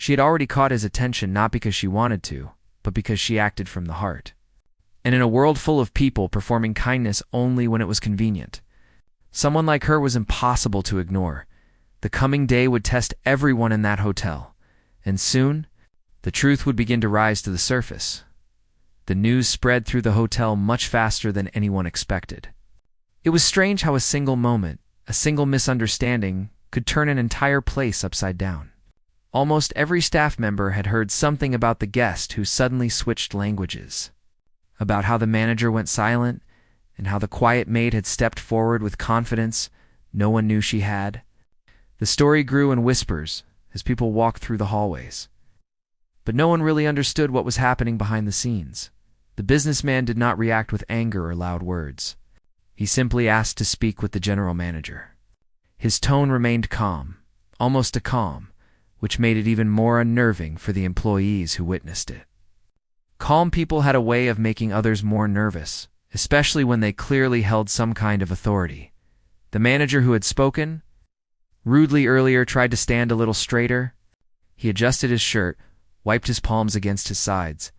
She had already caught his attention not because she wanted to, but because she acted from the heart. And in a world full of people performing kindness only when it was convenient, someone like her was impossible to ignore. The coming day would test everyone in that hotel, and soon, the truth would begin to rise to the surface. The news spread through the hotel much faster than anyone expected. It was strange how a single moment, a single misunderstanding, could turn an entire place upside down. Almost every staff member had heard something about the guest who suddenly switched languages, about how the manager went silent, and how the quiet maid had stepped forward with confidence no one knew she had. The story grew in whispers as people walked through the hallways. But no one really understood what was happening behind the scenes. The businessman did not react with anger or loud words. He simply asked to speak with the general manager. His tone remained calm, almost a calm, which made it even more unnerving for the employees who witnessed it. Calm people had a way of making others more nervous, especially when they clearly held some kind of authority. The manager who had spoken rudely earlier tried to stand a little straighter. He adjusted his shirt, wiped his palms against his sides,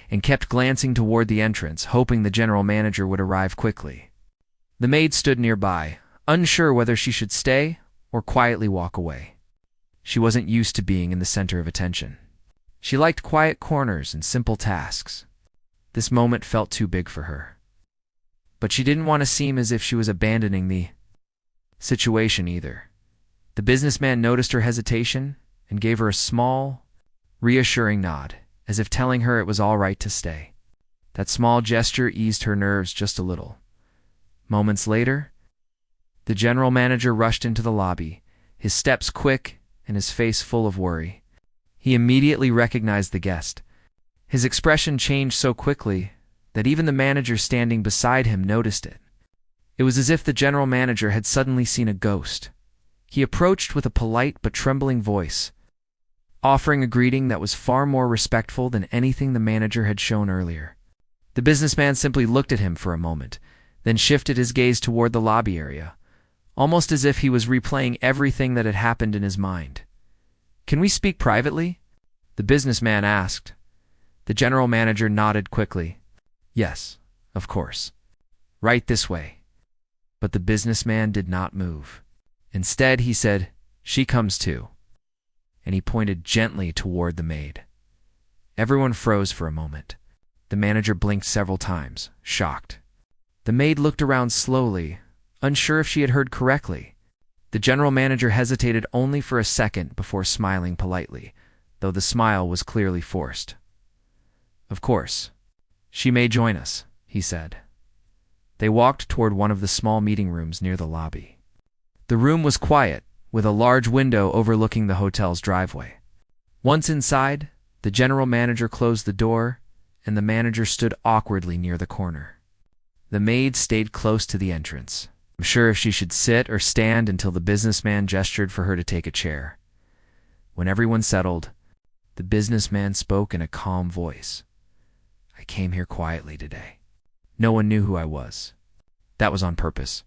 and kept glancing toward the entrance, hoping the general manager would arrive quickly. The maid stood nearby, unsure whether she should stay or quietly walk away. She wasn't used to being in the center of attention. She liked quiet corners and simple tasks. This moment felt too big for her. But she didn't want to seem as if she was abandoning the situation either. The businessman noticed her hesitation and gave her a small, reassuring nod, as if telling her it was all right to stay. That small gesture eased her nerves just a little. Moments later, the general manager rushed into the lobby, his steps quick and his face full of worry. He immediately recognized the guest. His expression changed so quickly that even the manager standing beside him noticed it. It was as if the general manager had suddenly seen a ghost. He approached with a polite but trembling voice, offering a greeting that was far more respectful than anything the manager had shown earlier. The businessman simply looked at him for a moment, then shifted his gaze toward the lobby area, almost as if he was replaying everything that had happened in his mind. "Can we speak privately?" the businessman asked. The general manager nodded quickly. "Yes, of course. Right this way." But the businessman did not move. Instead, he said, "She comes too." And he pointed gently toward the maid. Everyone froze for a moment. The manager blinked several times, shocked. The maid looked around slowly, unsure if she had heard correctly. The general manager hesitated only for a second before smiling politely, though the smile was clearly forced. "Of course. She may join us," he said. They walked toward one of the small meeting rooms near the lobby. The room was quiet, with a large window overlooking the hotel's driveway. Once inside, the general manager closed the door, and the manager stood awkwardly near the corner. The maid stayed close to the entrance, unsure if she should sit or stand until the businessman gestured for her to take a chair. When everyone settled, the businessman spoke in a calm voice. "I came here quietly today. No one knew who I was. That was on purpose."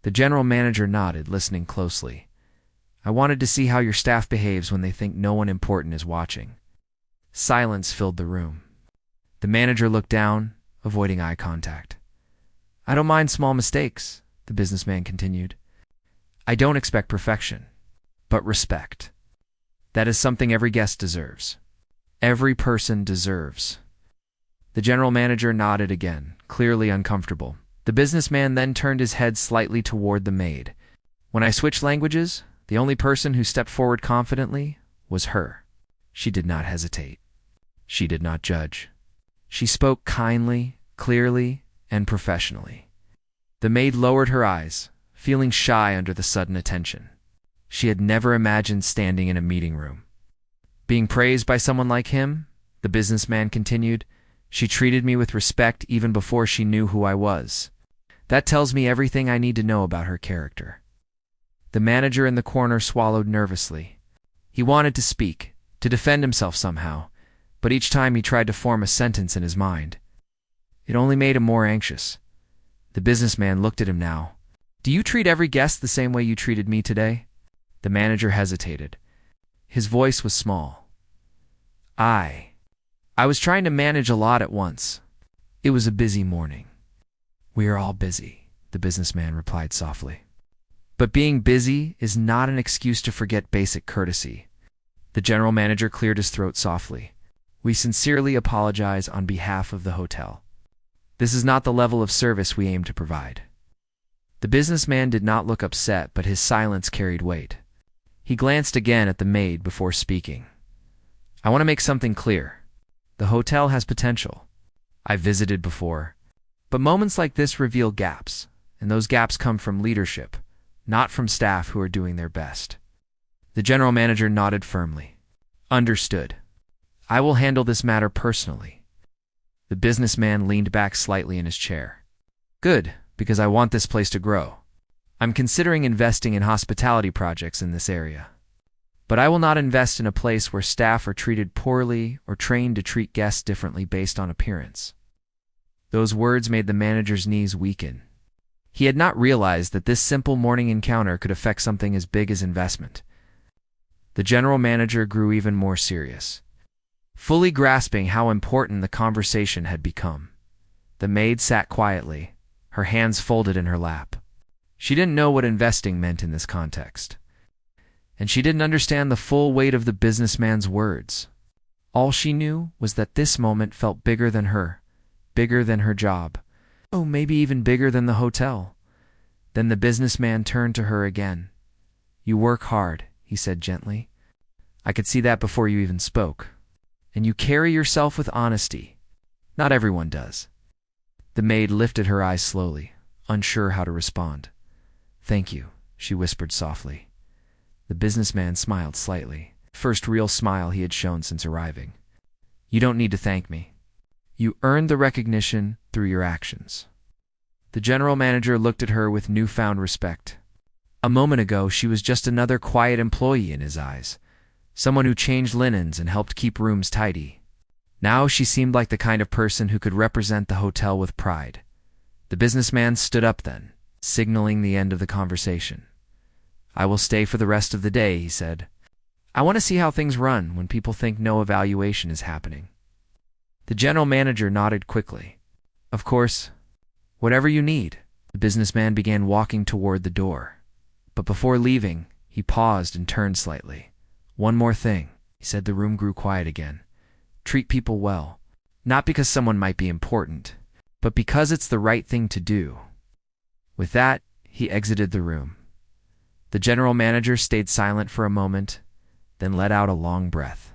The general manager nodded, listening closely. "I wanted to see how your staff behaves when they think no one important is watching." Silence filled the room. The manager looked down, avoiding eye contact. "I don't mind small mistakes," the businessman continued. "I don't expect perfection, but respect. That is something every guest deserves. Every person deserves." The general manager nodded again, clearly uncomfortable. The businessman then turned his head slightly toward the maid. "When I switched languages, the only person who stepped forward confidently was her. She did not hesitate. She did not judge. She spoke kindly, clearly, and professionally." The maid lowered her eyes, feeling shy under the sudden attention. She had never imagined standing in a meeting room. "Being praised by someone like him," the businessman continued, "she treated me with respect even before she knew who I was. That tells me everything I need to know about her character." The manager in the corner swallowed nervously. He wanted to speak, to defend himself somehow, but each time he tried to form a sentence in his mind. It only made him more anxious. The businessman looked at him now. "Do you treat every guest the same way you treated me today?" The manager hesitated. His voice was small, I was trying to manage a lot at once. It was a busy morning. We are all busy, the businessman replied softly. But being busy is not an excuse to forget basic courtesy. The general manager cleared his throat softly. We sincerely apologize on behalf of the hotel. This is not the level of service we aim to provide. The businessman did not look upset, but his silence carried weight. He glanced again at the maid before speaking. I want to make something clear. The hotel has potential. I've visited before. But moments like this reveal gaps, and those gaps come from leadership, not from staff who are doing their best. The general manager nodded firmly. Understood. I will handle this matter personally. The businessman leaned back slightly in his chair. Good, because I want this place to grow. I'm considering investing in hospitality projects in this area. But I will not invest in a place where staff are treated poorly or trained to treat guests differently based on appearance. Those words made the manager's knees weaken. He had not realized that this simple morning encounter could affect something as big as investment. The general manager grew even more serious, fully grasping how important the conversation had become. The maid sat quietly, her hands folded in her lap. She didn't know what investing meant in this context, and she didn't understand the full weight of the businessman's words. All she knew was that this moment felt bigger than her, bigger than her job, oh, maybe even bigger than the hotel. Then the businessman turned to her again. You work hard, he said gently. I could see that before you even spoke. And you carry yourself with honesty. Not everyone does. The maid lifted her eyes slowly, unsure how to respond. Thank you, she whispered softly. The businessman smiled slightly, first real smile he had shown since arriving. You don't need to thank me. You earned the recognition through your actions. The general manager looked at her with newfound respect. A moment ago, she was just another quiet employee in his eyes, someone who changed linens and helped keep rooms tidy. Now she seemed like the kind of person who could represent the hotel with pride. The businessman stood up then, signaling the end of the conversation. I will stay for the rest of the day, he said. I want to see how things run when people think no evaluation is happening. The general manager nodded quickly. Of course, whatever you need. The businessman began walking toward the door. But before leaving, he paused and turned slightly. One more thing, he said. The room grew quiet again. Treat people well, not because someone might be important, but because it's the right thing to do. With that, he exited the room. The general manager stayed silent for a moment, then let out a long breath.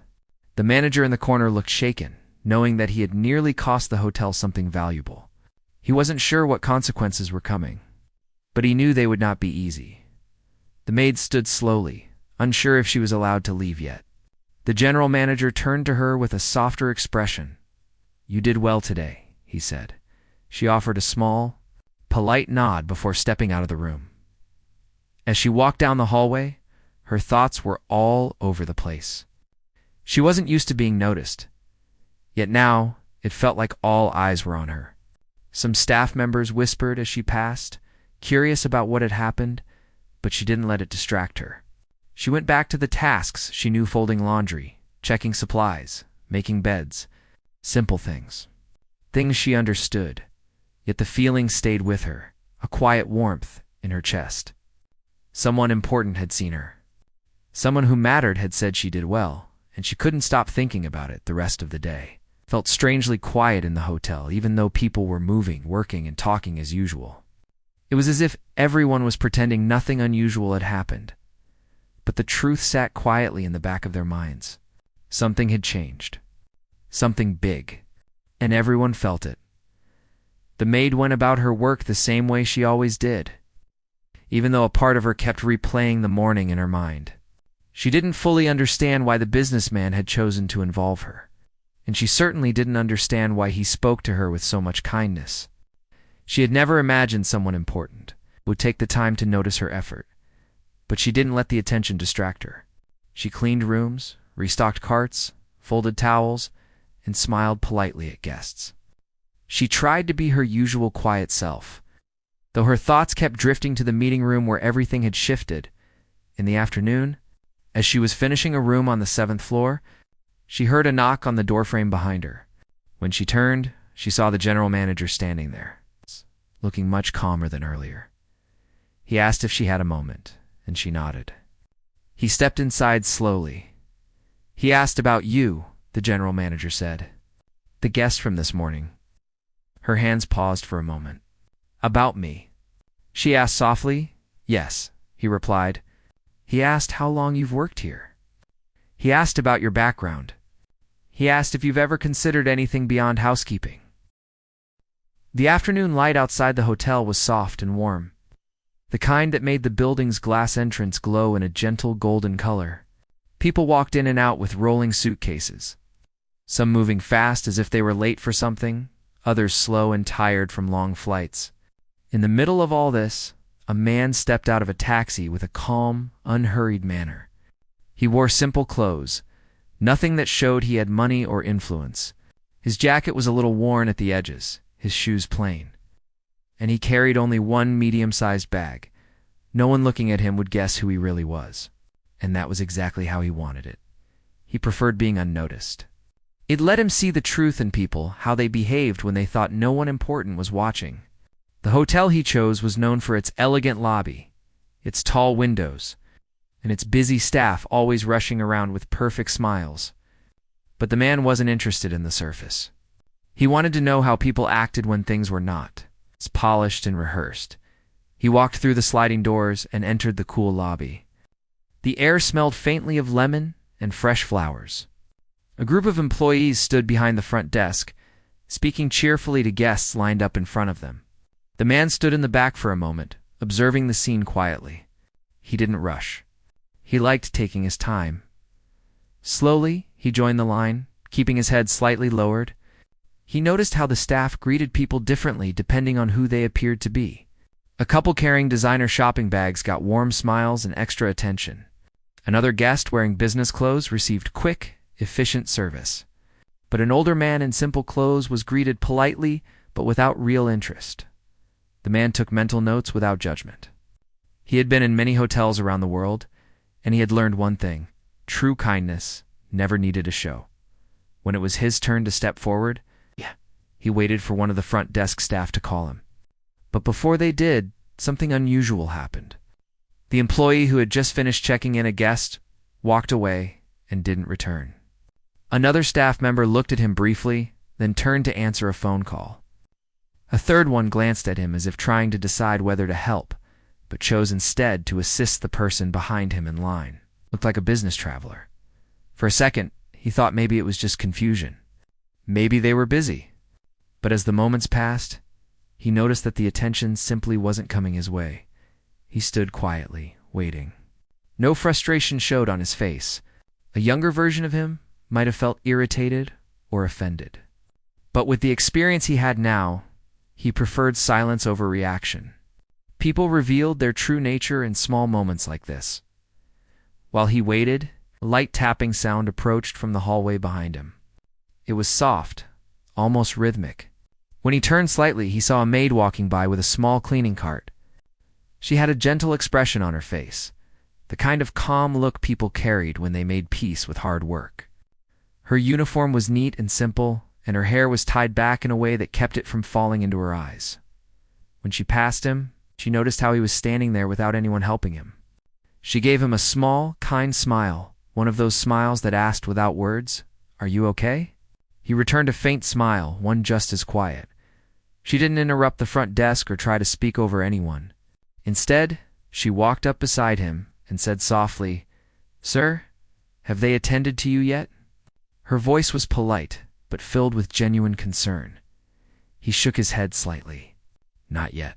The manager in the corner looked shaken, knowing that he had nearly cost the hotel something valuable. He wasn't sure what consequences were coming, but he knew they would not be easy. The maid stood slowly, unsure if she was allowed to leave yet. The general manager turned to her with a softer expression. You did well today, he said. She offered a small, polite nod before stepping out of the room. As she walked down the hallway, her thoughts were all over the place. She wasn't used to being noticed, yet now it felt like all eyes were on her. Some staff members whispered as she passed, curious about what had happened, but she didn't let it distract her. She went back to the tasks she knew: folding laundry, checking supplies, making beds. Simple things. Things she understood, yet the feeling stayed with her, a quiet warmth in her chest. Someone important had seen her. Someone who mattered had said she did well, and she couldn't stop thinking about it the rest of the day. Felt strangely quiet in the hotel, even though people were moving, working, and talking as usual. It was as if everyone was pretending nothing unusual had happened. But the truth sat quietly in the back of their minds. Something had changed. Something big. And everyone felt it. The maid went about her work the same way she always did, even though a part of her kept replaying the morning in her mind. She didn't fully understand why the businessman had chosen to involve her, and she certainly didn't understand why he spoke to her with so much kindness. She had never imagined someone important would take the time to notice her effort, but she didn't let the attention distract her. She cleaned rooms, restocked carts, folded towels, and smiled politely at guests. She tried to be her usual quiet self, though her thoughts kept drifting to the meeting room where everything had shifted. In the afternoon, as she was finishing a room on the 7th floor, She heard a knock on the doorframe behind her. When she turned, she saw the general manager standing there, looking much calmer than earlier. He asked if she had a moment, and she nodded. He stepped inside slowly. He asked about you, the general manager said. The guest from this morning. Her hands paused for a moment. About me? She asked softly. Yes, he replied. He asked how long you've worked here. He asked about your background. He asked if you've ever considered anything beyond housekeeping. The afternoon light outside the hotel was soft and warm, the kind that made the building's glass entrance glow in a gentle golden color. People walked in and out with rolling suitcases, some moving fast as if they were late for something, others slow and tired from long flights. In the middle of all this, a man stepped out of a taxi with a calm, unhurried manner. He wore simple clothes, nothing that showed he had money or influence. His jacket was a little worn at the edges, his shoes plain, and he carried only one medium-sized bag. No one looking at him would guess who he really was, and that was exactly how he wanted it. He preferred being unnoticed. It let him see the truth in people, how they behaved when they thought no one important was watching. The hotel he chose was known for its elegant lobby, its tall windows, and its busy staff always rushing around with perfect smiles. But the man wasn't interested in the surface. He wanted to know how people acted when things were not as polished and rehearsed. He walked through the sliding doors and entered the cool lobby. The air smelled faintly of lemon and fresh flowers. A group of employees stood behind the front desk, speaking cheerfully to guests lined up in front of them. The man stood in the back for a moment, observing the scene quietly. He didn't rush. He liked taking his time. Slowly, he joined the line, keeping his head slightly lowered. He noticed how the staff greeted people differently depending on who they appeared to be. A couple carrying designer shopping bags got warm smiles and extra attention. Another guest wearing business clothes received quick, efficient service. But an older man in simple clothes was greeted politely but without real interest. The man took mental notes without judgment. He had been in many hotels around the world, and he had learned one thing: true kindness never needed a show. When it was his turn to step forward, he waited for one of the front desk staff to call him. But before they did, something unusual happened. The employee who had just finished checking in a guest walked away and didn't return. Another staff member looked at him briefly, then turned to answer a phone call. A third one glanced at him as if trying to decide whether to help, but chose instead to assist the person behind him in line. Looked like a business traveler. For a second, he thought maybe it was just confusion. Maybe they were busy. But as the moments passed, he noticed that the attention simply wasn't coming his way. He stood quietly, waiting. No frustration showed on his face. A younger version of him might have felt irritated or offended. But with the experience he had now, he preferred silence over reaction. People revealed their true nature in small moments like this. While he waited, a light tapping sound approached from the hallway behind him. It was soft, almost rhythmic. When he turned slightly, he saw a maid walking by with a small cleaning cart. She had a gentle expression on her face, the kind of calm look people carried when they made peace with hard work. Her uniform was neat and simple, and her hair was tied back in a way that kept it from falling into her eyes. When she passed him, she noticed how he was standing there without anyone helping him. She gave him a small, kind smile, one of those smiles that asked without words, "Are you okay?" He returned a faint smile, one just as quiet. She didn't interrupt the front desk or try to speak over anyone. Instead, she walked up beside him and said softly, "Sir, have they attended to you yet?" Her voice was polite, but filled with genuine concern. He shook his head slightly. "Not yet."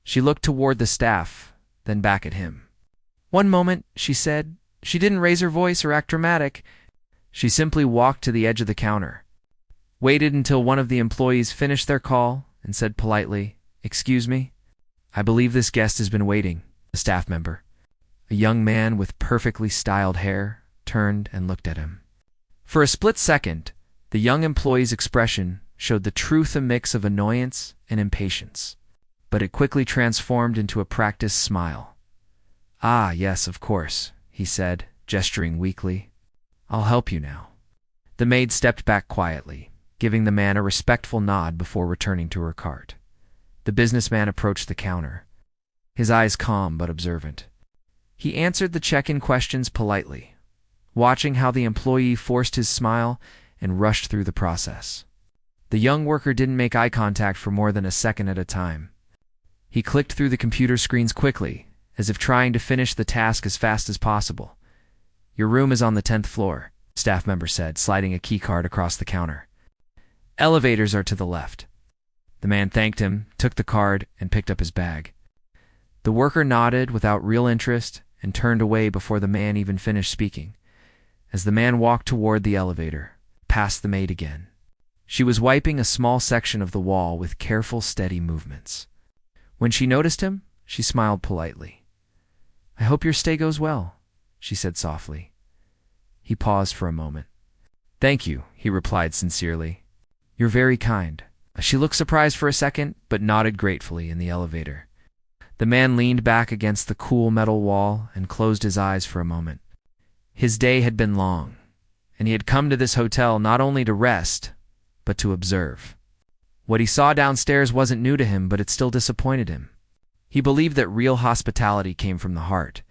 She looked toward the staff, then back at him. "One moment," she said. She didn't raise her voice or act dramatic. She simply walked to the edge of the counter, waited until one of the employees finished their call, and said politely, "Excuse me, I believe this guest has been waiting." A staff member, a young man with perfectly styled hair, turned and looked at him. For a split second, the young employee's expression showed the truth a mix of annoyance and impatience, but it quickly transformed into a practiced smile. "Ah, yes, of course," he said, gesturing weakly. "I'll help you now." The maid stepped back quietly, giving the man a respectful nod before returning to her cart. The businessman approached the counter, his eyes calm but observant. He answered the check-in questions politely, watching how the employee forced his smile and rushed through the process. The young worker didn't make eye contact for more than a second at a time. He clicked through the computer screens quickly, as if trying to finish the task as fast as possible. "Your room is on the 10th floor," staff member said, sliding a key card across the counter. "Elevators are to the left." The man thanked him, took the card, and picked up his bag. The worker nodded without real interest and turned away before the man even finished speaking. As the man walked toward the elevator, past the maid again. She was wiping a small section of the wall with careful, steady movements. When she noticed him, she smiled politely. "I hope your stay goes well," she said softly. He paused for a moment. "Thank you," he replied sincerely. "You're very kind." She looked surprised for a second, but nodded gratefully in the elevator. The man leaned back against the cool metal wall and closed his eyes for a moment. His day had been long, and he had come to this hotel not only to rest, but to observe. What he saw downstairs wasn't new to him, but it still disappointed him. He believed that real hospitality came from the heart,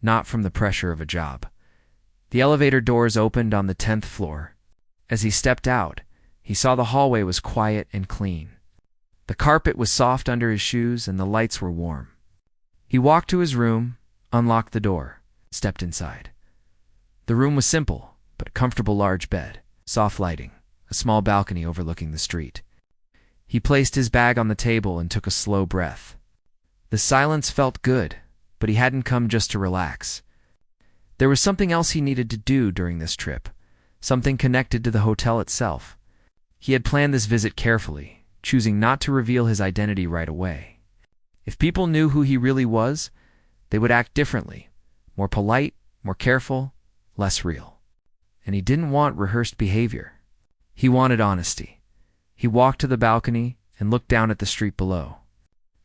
not from the pressure of a job. The elevator doors opened on the 10th floor. As he stepped out, he saw the hallway was quiet and clean. The carpet was soft under his shoes and the lights were warm. He walked to his room, unlocked the door, stepped inside. The room was simple, but a comfortable large bed, soft lighting, a small balcony overlooking the street. He placed his bag on the table and took a slow breath. The silence felt good, but he hadn't come just to relax. There was something else he needed to do during this trip, something connected to the hotel itself. He had planned this visit carefully, choosing not to reveal his identity right away. If people knew who he really was, they would act differently, more polite, more careful, less real. And he didn't want rehearsed behavior. He wanted honesty. He walked to the balcony and looked down at the street below.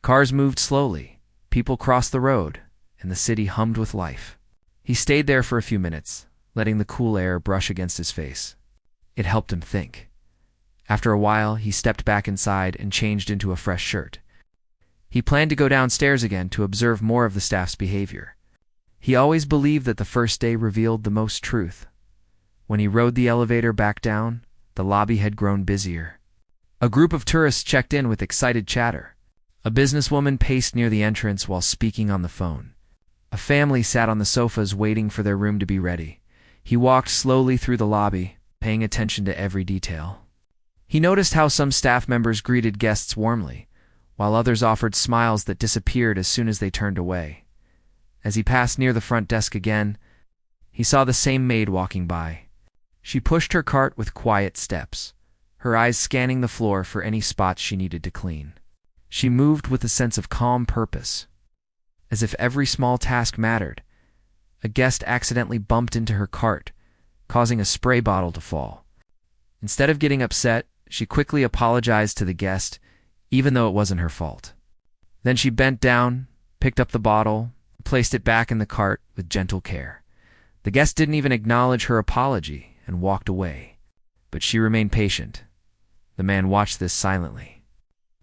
Cars moved slowly, people crossed the road, and the city hummed with life. He stayed there for a few minutes, letting the cool air brush against his face. It helped him think. After a while, he stepped back inside and changed into a fresh shirt. He planned to go downstairs again to observe more of the staff's behavior. He always believed that the first day revealed the most truth. When he rode the elevator back down, the lobby had grown busier. A group of tourists checked in with excited chatter. A businesswoman paced near the entrance while speaking on the phone. A family sat on the sofas waiting for their room to be ready. He walked slowly through the lobby, paying attention to every detail. He noticed how some staff members greeted guests warmly, while others offered smiles that disappeared as soon as they turned away. As he passed near the front desk again, he saw the same maid walking by. She pushed her cart with quiet steps, her eyes scanning the floor for any spots she needed to clean. She moved with a sense of calm purpose, as if every small task mattered. A guest accidentally bumped into her cart, causing a spray bottle to fall. Instead of getting upset, she quickly apologized to the guest, even though it wasn't her fault. Then she bent down, picked up the bottle, and placed it back in the cart with gentle care. The guest didn't even acknowledge her apology and walked away, but she remained patient. The man watched this silently.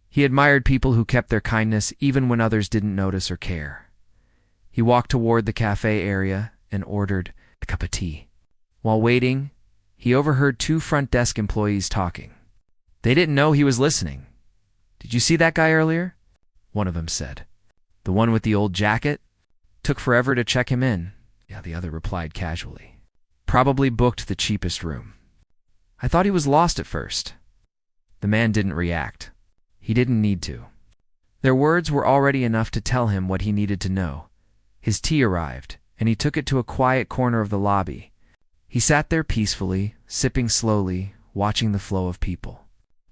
He admired people who kept their kindness even when others didn't notice or care. He walked toward the cafe area and ordered a cup of tea. While waiting, he overheard two front desk employees talking. They didn't know he was listening. "Did you see that guy earlier?" one of them said. "The one with the old jacket? Took forever to check him in." "Yeah," the other replied casually. "Probably booked the cheapest room. I thought he was lost at first." The man didn't react. He didn't need to. Their words were already enough to tell him what he needed to know. His tea arrived, and he took it to a quiet corner of the lobby. He sat there peacefully, sipping slowly, watching the flow of people.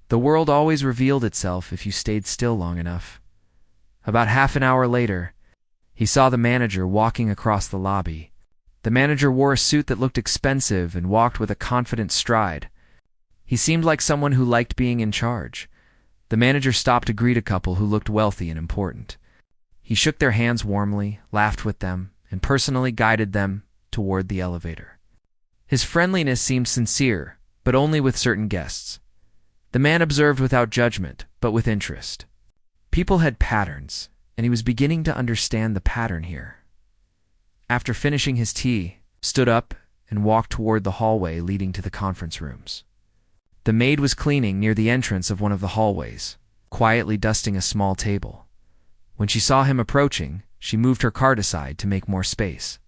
The world always revealed itself if you stayed still long enough. About half an hour later, he saw the manager walking across the lobby. The manager wore a suit that looked expensive and walked with a confident stride. He seemed like someone who liked being in charge. The manager stopped to greet a couple who looked wealthy and important. He shook their hands warmly, laughed with them, and personally guided them toward the elevator. His friendliness seemed sincere, but only with certain guests. The man observed without judgment, but with interest. People had patterns, and he was beginning to understand the pattern here. After finishing his tea, stood up and walked toward the hallway leading to the conference rooms. The maid was cleaning near the entrance of one of the hallways, quietly dusting a small table. When she saw him approaching, she moved her cart aside to make more space.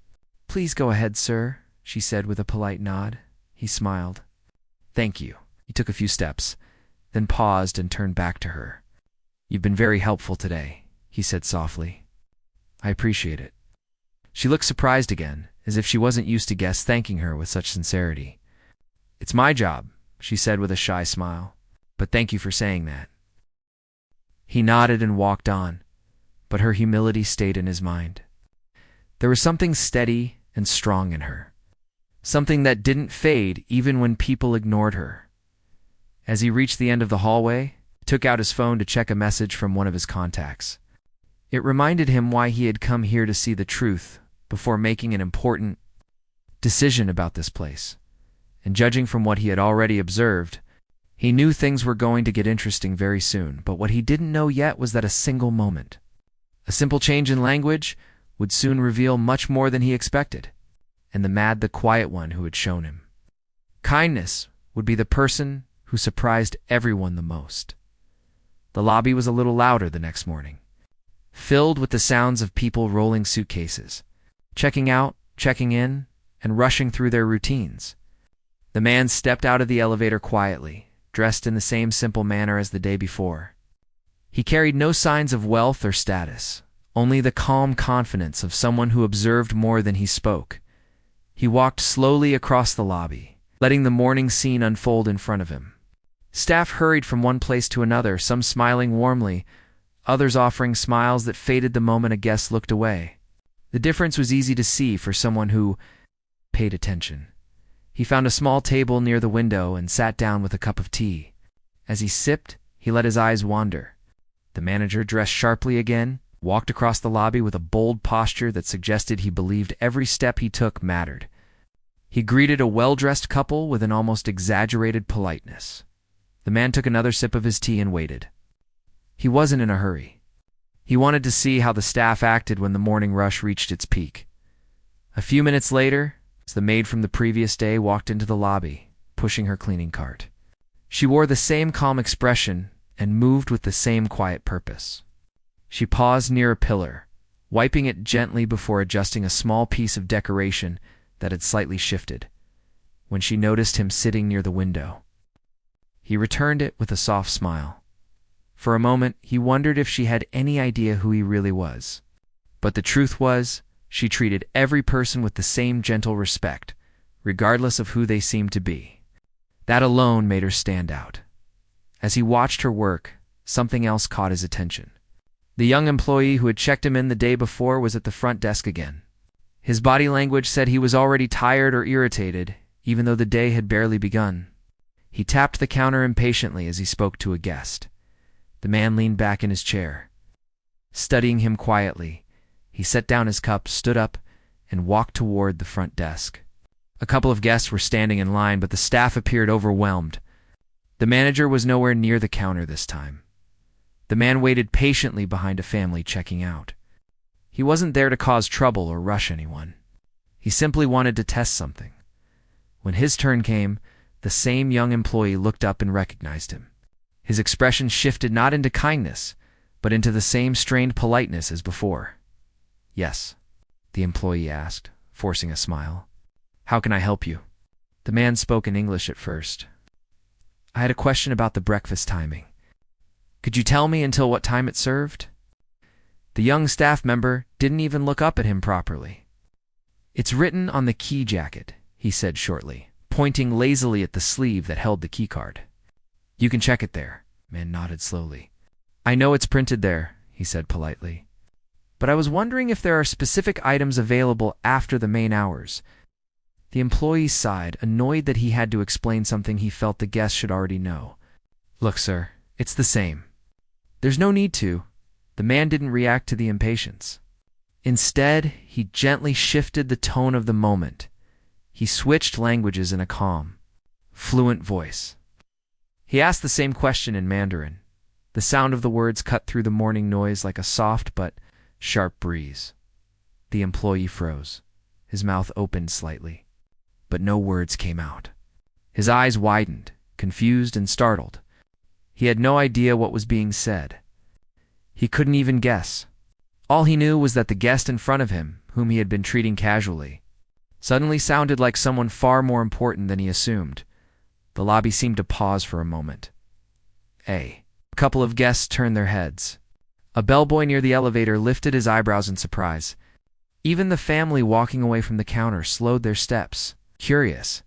"Please go ahead, sir," she said with a polite nod. He smiled. "Thank you." He took a few steps, then paused and turned back to her. "You've been very helpful today," he said softly. "I appreciate it." She looked surprised again, as if she wasn't used to guests thanking her with such sincerity. "It's my job," she said with a shy smile, "but thank you for saying that." He nodded and walked on, but her humility stayed in his mind. There was something steady and strong in her, something that didn't fade even when people ignored her. As he reached the end of the hallway, he took out his phone to check a message from one of his contacts. It reminded him why he had come here to see the truth before making an important decision about this place. And judging from what he had already observed, he knew things were going to get interesting very soon, but what he didn't know yet was that a single moment, a simple change in language, would soon reveal much more than he expected, and the quiet one who had shown him. Kindness would be the person who surprised everyone the most. The lobby was a little louder the next morning, filled with the sounds of people rolling suitcases, checking out, checking in, and rushing through their routines. The man stepped out of the elevator quietly, dressed in the same simple manner as the day before. He carried no signs of wealth or status, only the calm confidence of someone who observed more than he spoke. He walked slowly across the lobby, letting the morning scene unfold in front of him. Staff hurried from one place to another, some smiling warmly, others offering smiles that faded the moment a guest looked away. The difference was easy to see for someone who paid attention. He found a small table near the window and sat down with a cup of tea. As he sipped, he let his eyes wander. The manager, dressed sharply again, walked across the lobby with a bold posture that suggested he believed every step he took mattered. He greeted a well-dressed couple with an almost exaggerated politeness. The man took another sip of his tea and waited. He wasn't in a hurry. He wanted to see how the staff acted when the morning rush reached its peak. A few minutes later, the maid from the previous day walked into the lobby, pushing her cleaning cart. She wore the same calm expression and moved with the same quiet purpose. She paused near a pillar, wiping it gently before adjusting a small piece of decoration that had slightly shifted. When she noticed him sitting near the window, he returned it with a soft smile. For a moment, he wondered if she had any idea who he really was. But the truth was, she treated every person with the same gentle respect, regardless of who they seemed to be. That alone made her stand out. As he watched her work, something else caught his attention. The young employee who had checked him in the day before was at the front desk again. His body language said he was already tired or irritated, even though the day had barely begun. He tapped the counter impatiently as he spoke to a guest. The man leaned back in his chair. Studying him quietly, he set down his cup, stood up, and walked toward the front desk. A couple of guests were standing in line, but the staff appeared overwhelmed. The manager was nowhere near the counter this time. The man waited patiently behind a family checking out. He wasn't there to cause trouble or rush anyone. He simply wanted to test something. When his turn came, the same young employee looked up and recognized him. His expression shifted not into kindness, but into the same strained politeness as before. "Yes," the employee asked, forcing a smile. "How can I help you?" The man spoke in English at first. "I had a question about the breakfast timing. Could you tell me until what time it served?" The young staff member didn't even look up at him properly. "It's written on the key jacket," he said shortly, pointing lazily at the sleeve that held the key card. "You can check it there." The man nodded slowly. "I know it's printed there," he said politely. "But I was wondering if there are specific items available after the main hours." The employee sighed, annoyed that he had to explain something he felt the guest should already know. "Look, sir, it's the same. There's no need to." The man didn't react to the impatience. Instead, he gently shifted the tone of the moment. He switched languages in a calm, fluent voice. He asked the same question in Mandarin. The sound of the words cut through the morning noise like a soft but sharp breeze. The employee froze. His mouth opened slightly, but no words came out. His eyes widened, confused and startled. He had no idea what was being said. He couldn't even guess. All he knew was that the guest in front of him, whom he had been treating casually, suddenly sounded like someone far more important than he assumed. The lobby seemed to pause for a moment. A couple of guests turned their heads. A bellboy near the elevator lifted his eyebrows in surprise. Even the family walking away from the counter slowed their steps, curious.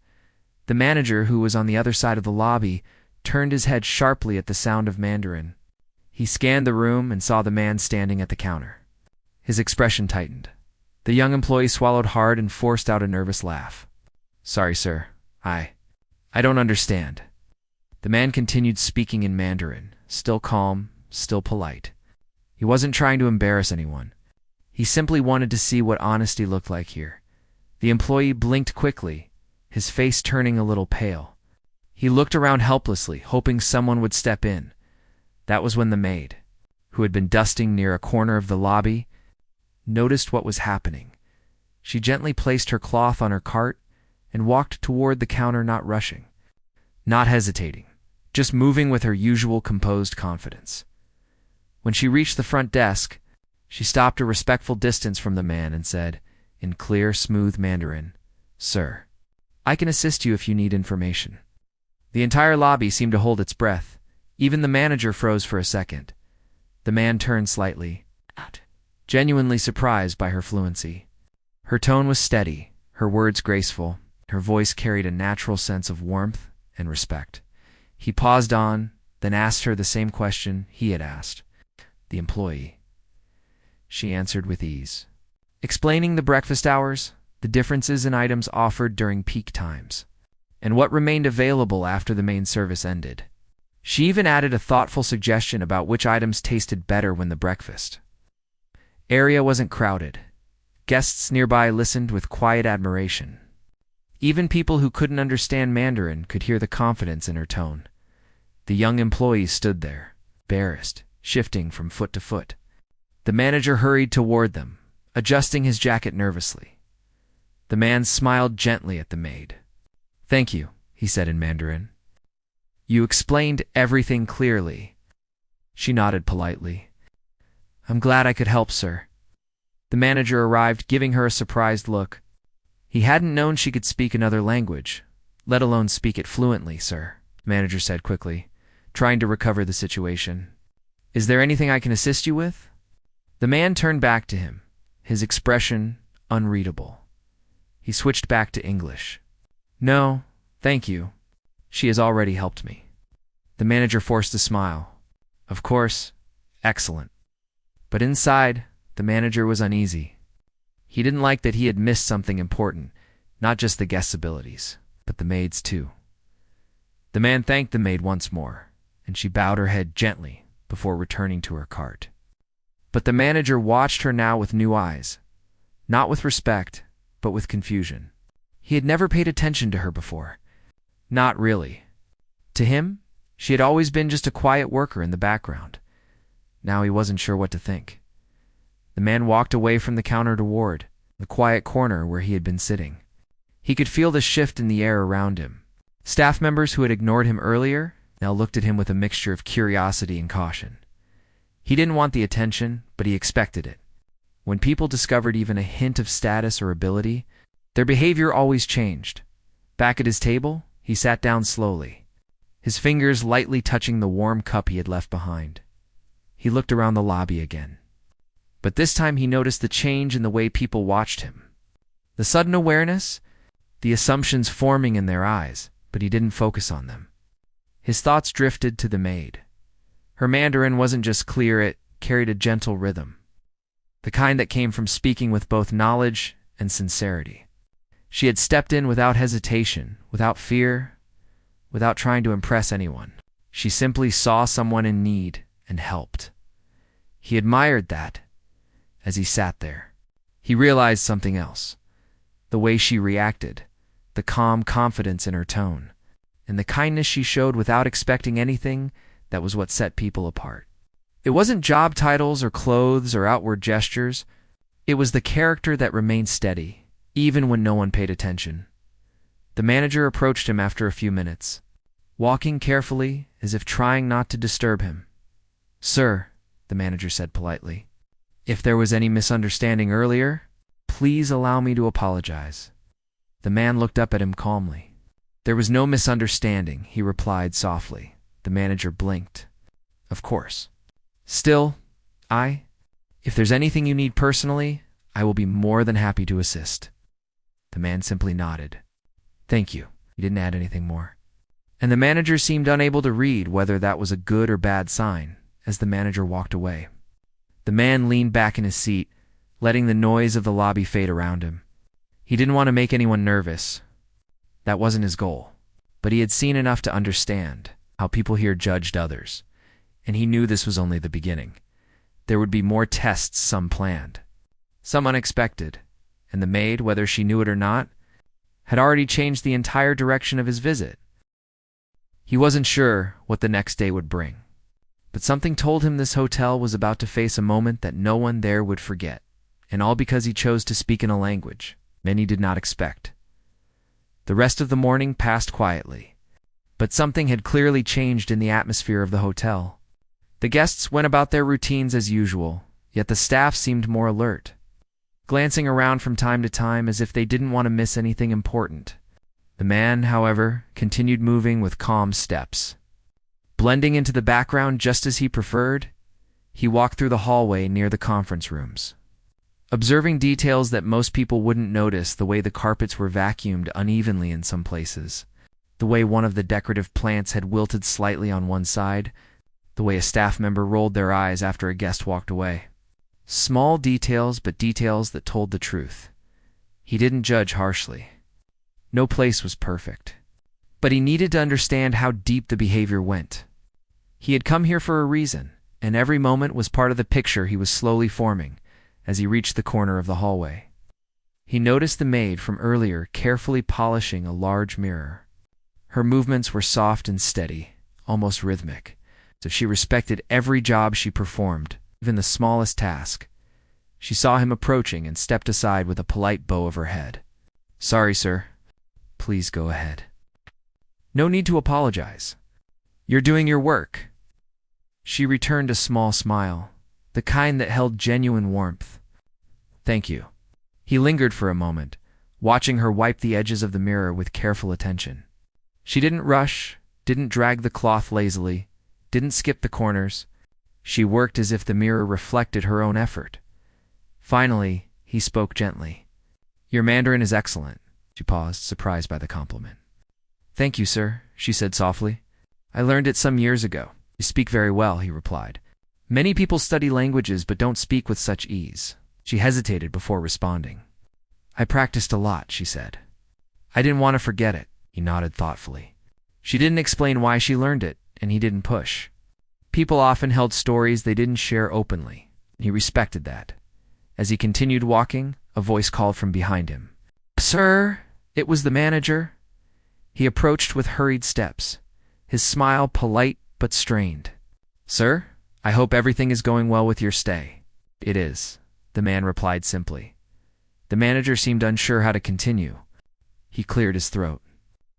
The manager, who was on the other side of the lobby, turned his head sharply at the sound of Mandarin. He scanned the room and saw the man standing at the counter. His expression tightened. The young employee swallowed hard and forced out a nervous laugh. "Sorry, sir. I don't understand." The man continued speaking in Mandarin, still calm, still polite. He wasn't trying to embarrass anyone. He simply wanted to see what honesty looked like here. The employee blinked quickly, his face turning a little pale. He looked around helplessly, hoping someone would step in. That was when the maid, who had been dusting near a corner of the lobby, noticed what was happening. She gently placed her cloth on her cart and walked toward the counter, not rushing, not hesitating, just moving with her usual composed confidence. When she reached the front desk, she stopped a respectful distance from the man and said, in clear, smooth Mandarin, "Sir, I can assist you if you need information." The entire lobby seemed to hold its breath. Even the manager froze for a second. The man turned slightly, genuinely surprised by her fluency. Her tone was steady, her words graceful, her voice carried a natural sense of warmth and respect. He paused on, then asked her the same question he had asked. The employee. She answered with ease, explaining the breakfast hours, the differences in items offered during peak times, and what remained available after the main service ended. She even added a thoughtful suggestion about which items tasted better when the breakfast area wasn't crowded. Guests nearby listened with quiet admiration. Even people who couldn't understand Mandarin could hear the confidence in her tone. The young employee stood there, embarrassed, shifting from foot to foot. The manager hurried toward them, adjusting his jacket nervously. The man smiled gently at the maid. "Thank you," he said in Mandarin. "You explained everything clearly." She nodded politely. "I'm glad I could help, sir." The manager arrived, giving her a surprised look. He hadn't known she could speak another language, let alone speak it fluently, sir, the manager said quickly, trying to recover the situation. "Is there anything I can assist you with?" The man turned back to him, his expression unreadable. He switched back to English. "No, thank you. She has already helped me." The manager forced a smile. "Of course, excellent." But inside, the manager was uneasy. He didn't like that he had missed something important, not just the guest's abilities, but the maid's too. The man thanked the maid once more, and she bowed her head gently before returning to her cart. But the manager watched her now with new eyes, not with respect, but with confusion. He had never paid attention to her before. Not really. To him, she had always been just a quiet worker in the background. Now he wasn't sure what to think. The man walked away from the counter toward the quiet corner where he had been sitting. He could feel the shift in the air around him. Staff members who had ignored him earlier now looked at him with a mixture of curiosity and caution. He didn't want the attention, but he expected it. When people discovered even a hint of status or ability, their behavior always changed. Back at his table, he sat down slowly, his fingers lightly touching the warm cup he had left behind. He looked around the lobby again. But this time he noticed the change in the way people watched him. The sudden awareness, the assumptions forming in their eyes, but he didn't focus on them. His thoughts drifted to the maid. Her Mandarin wasn't just clear, it carried a gentle rhythm, the kind that came from speaking with both knowledge and sincerity. She had stepped in without hesitation, without fear, without trying to impress anyone. She simply saw someone in need and helped. He admired that. As he sat there, he realized something else. The way she reacted, the calm confidence in her tone, and the kindness she showed without expecting anything. That was what set people apart. It wasn't job titles or clothes or outward gestures. It was the character that remained steady, even when no one paid attention. The manager approached him after a few minutes, walking carefully as if trying not to disturb him. "Sir," the manager said politely, "if there was any misunderstanding earlier, please allow me to apologize." The man looked up at him calmly. "There was no misunderstanding," he replied softly. The manager blinked. "Of course. Still, if there's anything you need personally, I will be more than happy to assist." The man simply nodded. "Thank you." He didn't add anything more. And the manager seemed unable to read whether that was a good or bad sign as the manager walked away. The man leaned back in his seat, letting the noise of the lobby fade around him. He didn't want to make anyone nervous. That wasn't his goal. But he had seen enough to understand how people here judged others, and he knew this was only the beginning. There would be more tests, some planned, some unexpected, and the maid, whether she knew it or not, had already changed the entire direction of his visit. He wasn't sure what the next day would bring, but something told him this hotel was about to face a moment that no one there would forget, and all because he chose to speak in a language many did not expect. The rest of the morning passed quietly, but something had clearly changed in the atmosphere of the hotel. The guests went about their routines as usual, yet the staff seemed more alert, glancing around from time to time as if they didn't want to miss anything important. The man, however, continued moving with calm steps. Blending into the background just as he preferred, he walked through the hallway near the conference rooms, observing details that most people wouldn't notice: the way the carpets were vacuumed unevenly in some places, the way one of the decorative plants had wilted slightly on one side, the way a staff member rolled their eyes after a guest walked away. Small details, but details that told the truth. He didn't judge harshly. No place was perfect, but he needed to understand how deep the behavior went. He had come here for a reason, and every moment was part of the picture he was slowly forming as he reached the corner of the hallway. He noticed the maid from earlier carefully polishing a large mirror. Her movements were soft and steady, almost rhythmic, as if she respected every job she performed, even the smallest task. She saw him approaching and stepped aside with a polite bow of her head. "Sorry, sir. Please go ahead." "No need to apologize. You're doing your work." She returned a small smile, the kind that held genuine warmth. "Thank you." He lingered for a moment, watching her wipe the edges of the mirror with careful attention. She didn't rush, didn't drag the cloth lazily, didn't skip the corners. She worked as if the mirror reflected her own effort. Finally, he spoke gently. "Your Mandarin is excellent." She paused, surprised by the compliment. "Thank you, sir," she said softly. "I learned it some years ago." "You speak very well," he replied. "Many people study languages but don't speak with such ease." She hesitated before responding. "I practiced a lot," she said. "I didn't want to forget it." He nodded thoughtfully. She didn't explain why she learned it, and he didn't push. People often held stories they didn't share openly. He respected that. As he continued walking, a voice called from behind him. "Sir!" It was the manager. He approached with hurried steps, his smile polite but strained. "Sir, I hope everything is going well with your stay." "It is," the man replied simply. The manager seemed unsure how to continue. He cleared his throat.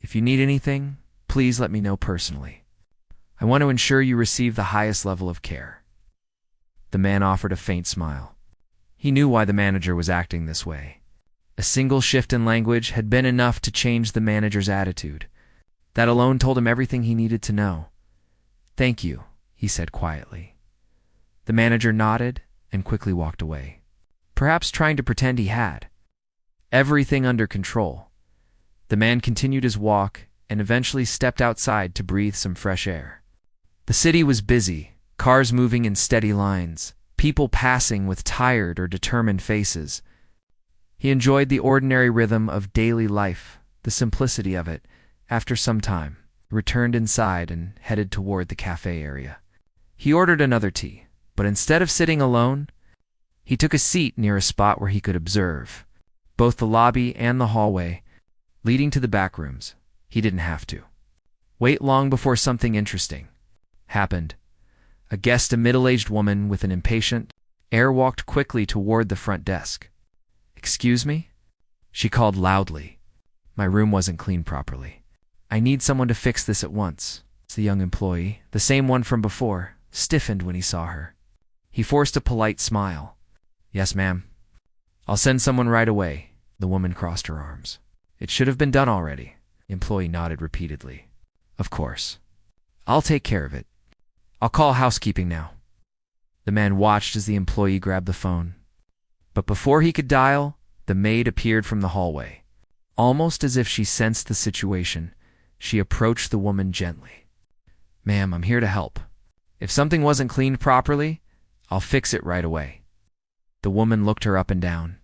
"If you need anything, please let me know personally. I want to ensure you receive the highest level of care." The man offered a faint smile. He knew why the manager was acting this way. A single shift in language had been enough to change the manager's attitude. That alone told him everything he needed to know. "Thank you," he said quietly. The manager nodded and quickly walked away, perhaps trying to pretend he had everything under control. The man continued his walk and eventually stepped outside to breathe some fresh air. The city was busy, cars moving in steady lines, people passing with tired or determined faces. He enjoyed the ordinary rhythm of daily life, the simplicity of it. After some time, he returned inside and headed toward the cafe area. He ordered another tea, but instead of sitting alone, he took a seat near a spot where he could observe both the lobby and the hallway. leading to the back rooms. He didn't have to wait long before something interesting happened. A guest, a middle-aged woman with an impatient air, walked quickly toward the front desk. "Excuse me?" she called loudly. "My room wasn't cleaned properly. I need someone to fix this at once." The young employee, the same one from before, stiffened when he saw her. He forced a polite smile. "Yes, ma'am. I'll send someone right away." The woman crossed her arms. "It should have been done already." The employee nodded repeatedly. "Of course. I'll take care of it. I'll call housekeeping now." The man watched as the employee grabbed the phone. But before he could dial, the maid appeared from the hallway. Almost as if she sensed the situation, she approached the woman gently. "Ma'am, I'm here to help. If something wasn't cleaned properly, I'll fix it right away." The woman looked her up and down.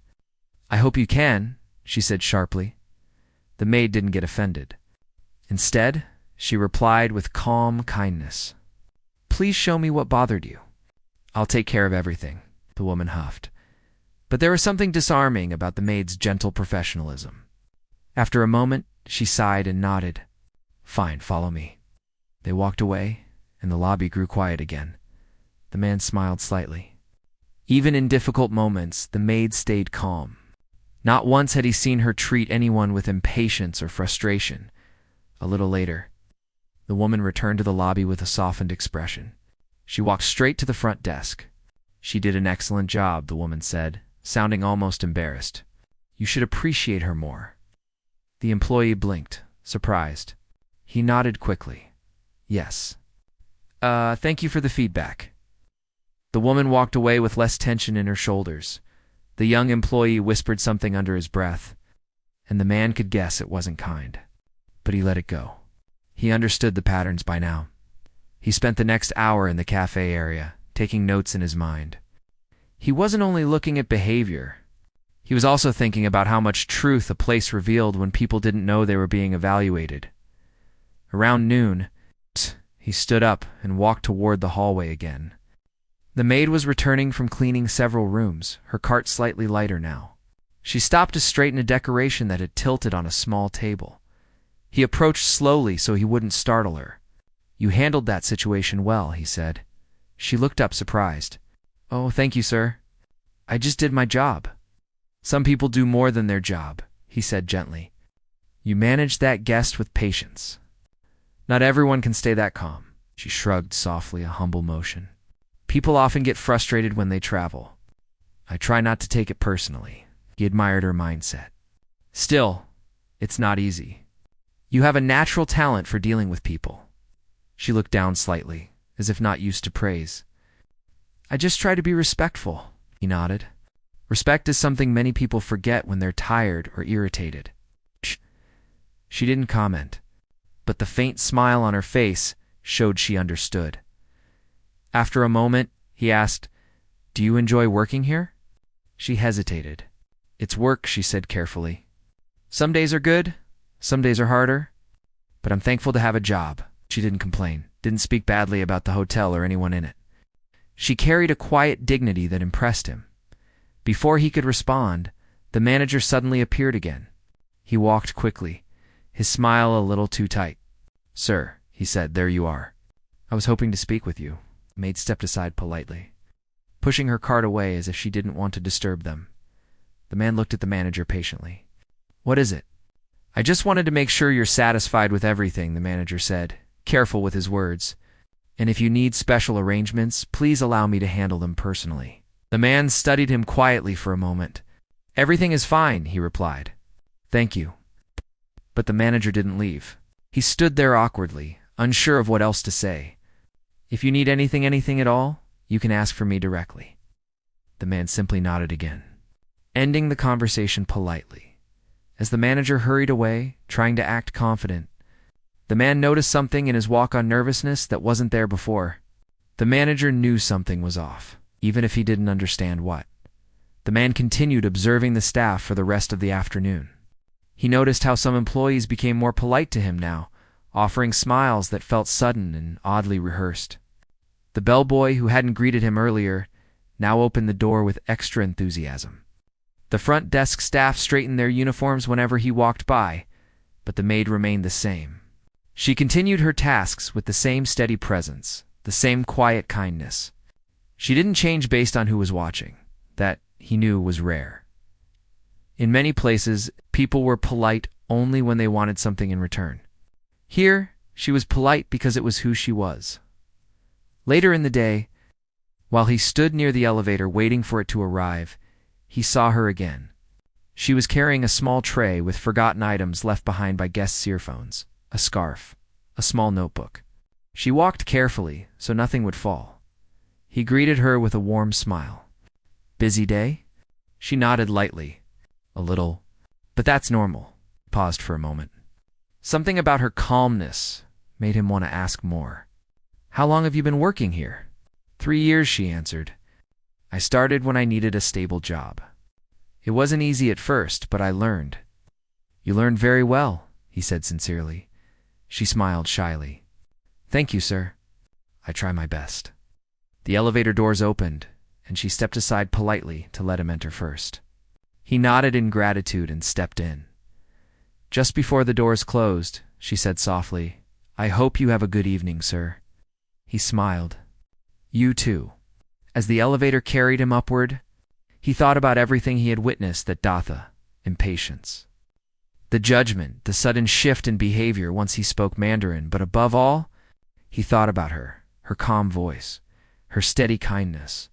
"I hope you can," she said sharply. The maid didn't get offended. Instead, she replied with calm kindness. "Please show me what bothered you." "I'll take care of everything," the woman huffed. But there was something disarming about the maid's gentle professionalism. After a moment, she sighed and nodded. "Fine, follow me." They walked away, and the lobby grew quiet again. The man smiled slightly. Even in difficult moments, the maid stayed calm. Not once had he seen her treat anyone with impatience or frustration. A little later, the woman returned to the lobby with a softened expression. She walked straight to the front desk. "She did an excellent job," the woman said, sounding almost embarrassed. "You should appreciate her more." The employee blinked, surprised. He nodded quickly. "Yes. Thank you for the feedback." The woman walked away with less tension in her shoulders. The young employee whispered something under his breath, and the man could guess it wasn't kind. But he let it go. He understood the patterns by now. He spent the next hour in the cafe area, taking notes in his mind. He wasn't only looking at behavior. He was also thinking about how much truth a place revealed when people didn't know they were being evaluated. Around noon, he stood up and walked toward the hallway again. The maid was returning from cleaning several rooms, her cart slightly lighter now. She stopped to straighten a decoration that had tilted on a small table. He approached slowly so he wouldn't startle her. "You handled that situation well," he said. She looked up surprised. "Oh, thank you, sir. I just did my job." "Some people do more than their job," he said gently. "You managed that guest with patience. Not everyone can stay that calm." She shrugged softly, a humble motion. "People often get frustrated when they travel. I try not to take it personally." He admired her mindset. "Still, it's not easy. You have a natural talent for dealing with people." She looked down slightly, as if not used to praise. "I just try to be respectful," he nodded. "Respect is something many people forget when they're tired or irritated." She didn't comment, but the faint smile on her face showed she understood. After a moment, he asked, "Do you enjoy working here?" She hesitated. "It's work," she said carefully. "Some days are good, some days are harder, but I'm thankful to have a job." She didn't complain, didn't speak badly about the hotel or anyone in it. She carried a quiet dignity that impressed him. Before he could respond, the manager suddenly appeared again. He walked quickly, his smile a little too tight. "Sir," he said, "there you are. I was hoping to speak with you." Maid stepped aside politely, pushing her cart away as if she didn't want to disturb them. The man looked at the manager patiently. "What is it?" "I just wanted to make sure you're satisfied with everything," the manager said, careful with his words. "And if you need special arrangements, please allow me to handle them personally." The man studied him quietly for a moment. "Everything is fine," he replied. "Thank you." But the manager didn't leave. He stood there awkwardly, unsure of what else to say. "If you need anything at all, you can ask for me directly." The man simply nodded again, ending the conversation politely. As the manager hurried away, trying to act confident, the man noticed something in his walk-on nervousness that wasn't there before. The manager knew something was off, even if he didn't understand what. The man continued observing the staff for the rest of the afternoon. He noticed how some employees became more polite to him now, offering smiles that felt sudden and oddly rehearsed. The bellboy, who hadn't greeted him earlier, now opened the door with extra enthusiasm. The front desk staff straightened their uniforms whenever he walked by, but the maid remained the same. She continued her tasks with the same steady presence, the same quiet kindness. She didn't change based on who was watching. That, he knew, was rare. In many places, people were polite only when they wanted something in return. Here, she was polite because it was who she was. Later in the day, while he stood near the elevator waiting for it to arrive, he saw her again. She was carrying a small tray with forgotten items left behind by guests' earphones, a scarf, a small notebook. She walked carefully so nothing would fall. He greeted her with a warm smile. "Busy day?" She nodded lightly. "A little. But that's normal." He paused for a moment. Something about her calmness made him want to ask more. "How long have you been working here?" 3 years, she answered. "I started when I needed a stable job. It wasn't easy at first, but I learned." "You learned very well," he said sincerely. She smiled shyly. "Thank you, sir. I try my best." The elevator doors opened, and she stepped aside politely to let him enter first. He nodded in gratitude and stepped in. Just before the doors closed, she said softly, "I hope you have a good evening, sir." He smiled. "You too." As the elevator carried him upward, he thought about everything he had witnessed at Datha: impatience, the judgment, the sudden shift in behavior once he spoke Mandarin, but above all, he thought about her calm voice, her steady kindness,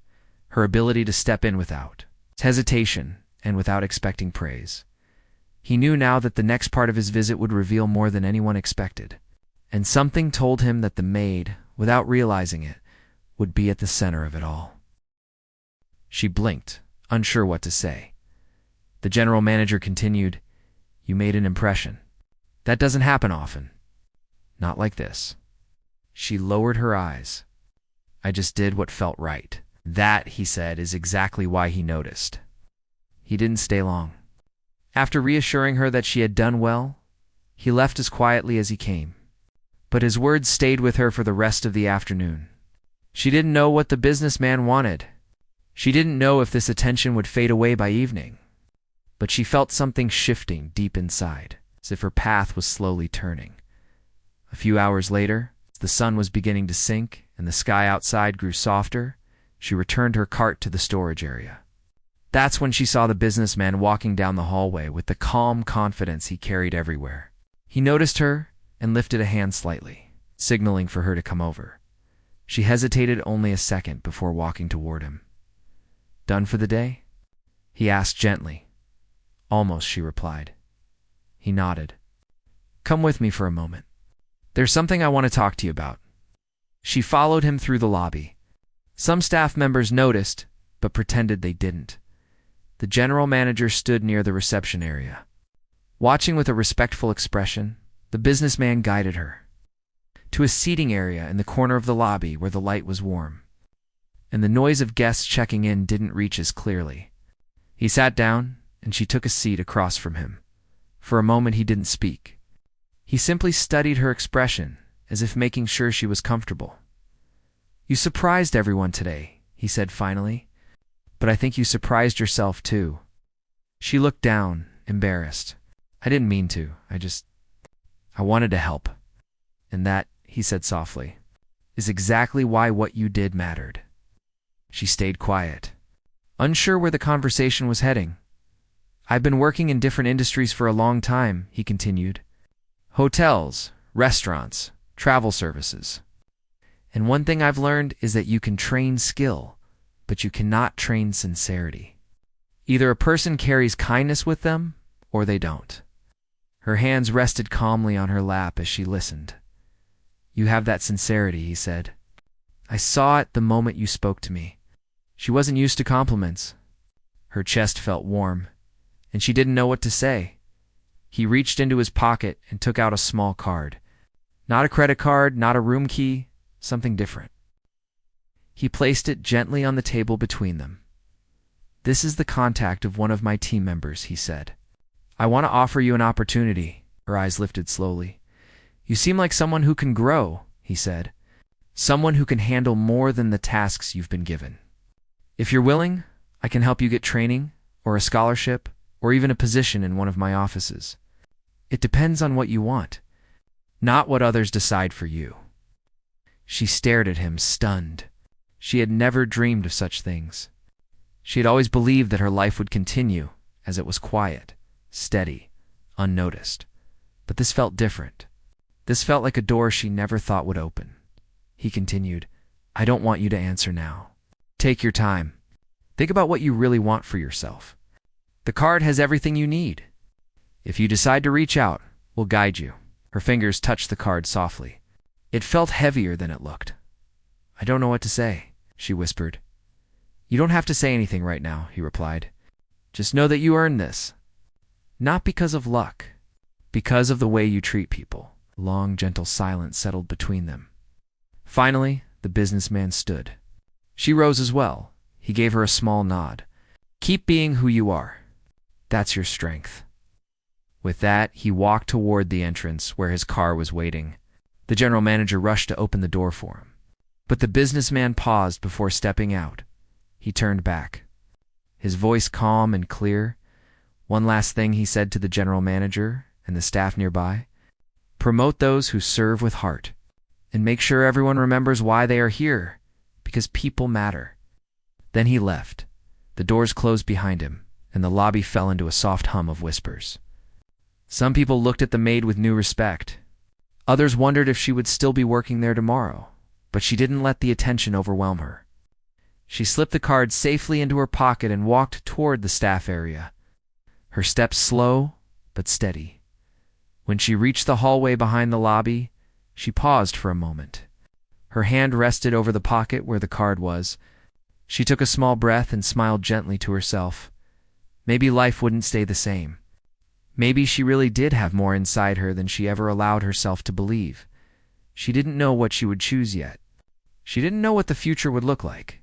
her ability to step in without hesitation and without expecting praise. He knew now that the next part of his visit would reveal more than anyone expected, and something told him that the maid, without realizing it, would be at the center of it all. She blinked, unsure what to say. The general manager continued, "You made an impression. That doesn't happen often. Not like this." She lowered her eyes. "I just did what felt right." "That," he said, "is exactly why he noticed." He didn't stay long. After reassuring her that she had done well, he left as quietly as he came. But his words stayed with her for the rest of the afternoon. She didn't know what the businessman wanted. She didn't know if this attention would fade away by evening. But she felt something shifting deep inside, as if her path was slowly turning. A few hours later, as the sun was beginning to sink and the sky outside grew softer, she returned her cart to the storage area. That's when she saw the businessman walking down the hallway with the calm confidence he carried everywhere. He noticed her and lifted a hand slightly, signaling for her to come over. She hesitated only a second before walking toward him. "Done for the day?" he asked gently. "Almost," she replied. He nodded. "Come with me for a moment. There's something I want to talk to you about." She followed him through the lobby. Some staff members noticed, but pretended they didn't. The general manager stood near the reception area. Watching with a respectful expression, the businessman guided her to a seating area in the corner of the lobby where the light was warm, and the noise of guests checking in didn't reach as clearly. He sat down, and she took a seat across from him. For a moment he didn't speak. He simply studied her expression, as if making sure she was comfortable. "You surprised everyone today," he said finally. "But I think you surprised yourself too." She looked down, embarrassed. "I didn't mean to. I wanted to help." "And that," he said softly, "is exactly why what you did mattered." She stayed quiet, unsure where the conversation was heading. "I've been working in different industries for a long time," he continued. "Hotels, restaurants, travel services. And one thing I've learned is that you can train skill, but you cannot train sincerity. Either a person carries kindness with them, or they don't." Her hands rested calmly on her lap as she listened. "You have that sincerity," he said. "I saw it the moment you spoke to me." She wasn't used to compliments. Her chest felt warm, and she didn't know what to say. He reached into his pocket and took out a small card. Not a credit card, not a room key, something different. He placed it gently on the table between them. "This is the contact of one of my team members," he said. "I want to offer you an opportunity." Her eyes lifted slowly. "You seem like someone who can grow," he said. "Someone who can handle more than the tasks you've been given. If you're willing, I can help you get training, or a scholarship, or even a position in one of my offices." It depends on what you want, not what others decide for you. She stared at him, stunned. She had never dreamed of such things. She had always believed that her life would continue, as it was quiet, steady, unnoticed. But this felt different. This felt like a door she never thought would open. He continued, I don't want you to answer now. Take your time. Think about what you really want for yourself. The card has everything you need. If you decide to reach out, we'll guide you. Her fingers touched the card softly. It felt heavier than it looked. I don't know what to say, she whispered. You don't have to say anything right now, he replied. Just know that you earned this. Not because of luck, because of the way you treat people. A long, gentle silence settled between them. Finally, the businessman stood. She rose as well. He gave her a small nod. Keep being who you are. That's your strength. With that, he walked toward the entrance where his car was waiting. The general manager rushed to open the door for him. But the businessman paused before stepping out. He turned back. His voice calm and clear. One last thing he said to the general manager and the staff nearby. Promote those who serve with heart. And make sure everyone remembers why they are here. Because people matter. Then he left. The doors closed behind him, and the lobby fell into a soft hum of whispers. Some people looked at the maid with new respect. Others wondered if she would still be working there tomorrow, but she didn't let the attention overwhelm her. She slipped the card safely into her pocket and walked toward the staff area. Her steps slow, but steady. When she reached the hallway behind the lobby, she paused for a moment. Her hand rested over the pocket where the card was. She took a small breath and smiled gently to herself. Maybe life wouldn't stay the same. Maybe she really did have more inside her than she ever allowed herself to believe. She didn't know what she would choose yet. She didn't know what the future would look like.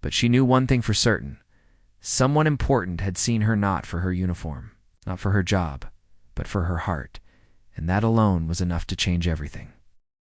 But she knew one thing for certain. Someone important had seen her not for her uniform, not for her job, but for her heart, and that alone was enough to change everything.